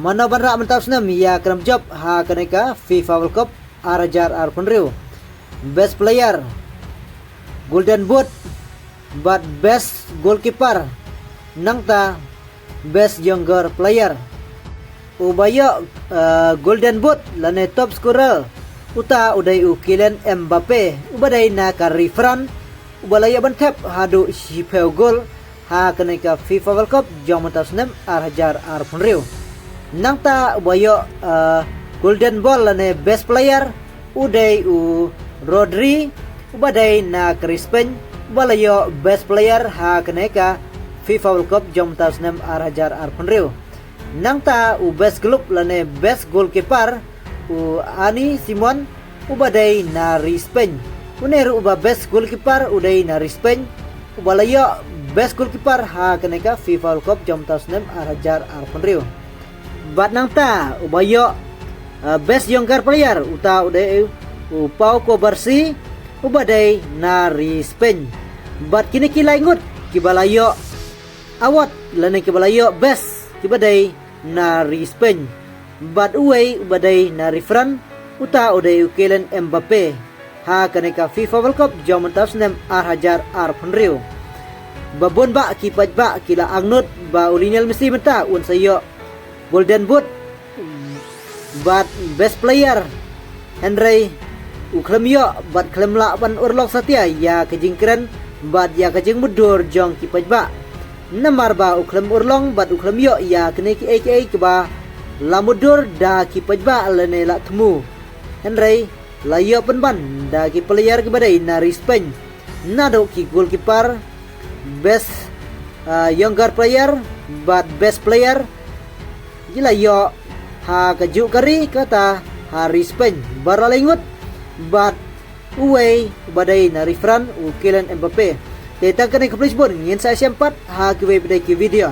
Mana banra mentas nem ya kram job ha kaneka FIFA World Cup arajar arpunriu. Best player Golden Boot, but best goalkeeper nangta best younger player. Ubaya Golden Boot lane top scorer uta udai Kylian Mbappe ubadai na ka refran ubalaya bantep hadu sipeu gol ha kaneka FIFA World Cup jamantas nem arajar arpunriu. Nangta ubaya Golden Ball lane best player udai Rodri ubadai na Crispin ubalayo best player ha kaneka FIFA World Cup jamantas nem arajar arpunriu. Nangta best group lane best goalkeeper Ani Simon ubadai na Rispen. Uneru uba best goalkeeper udai na Rispen ubalayo best goalkeeper ha kaneka FIFA World Cup jamantas nem arajar arpunriu. Bat nangta ubayo best younger player uta udai Pau Kobarsi ubadai na Rispen. Bat kini kilai ngut kibalayo awat lane kibalayo best kibadai na Rispen. Bat uway ubadai na refran uta udai Kylian Mbappe ha kaneka FIFA World Cup jamantas nem arajar arpunriu. Babon ba kipat ba kila angnut ba Lionel Messi menta un sayo Golden Boot bat best player Henry uklemyo bat klemla ban urlok satia ya kejingkren bat ya kejing mudur jong kipat ba namar ba uklem urlong bat uklemyo ya kene ki aka ba lamudur da kipat ba lene la temu Henry layo penban da ki player ke badai na Rispen nado ki goalkeeper best younger player but best player gila yo ha kaju kari kata Rispen baralingut but uway badai na refran Kylian Mbappe. Tetang kene ke Facebook ngin saya sempat ha kiwe badai ki video.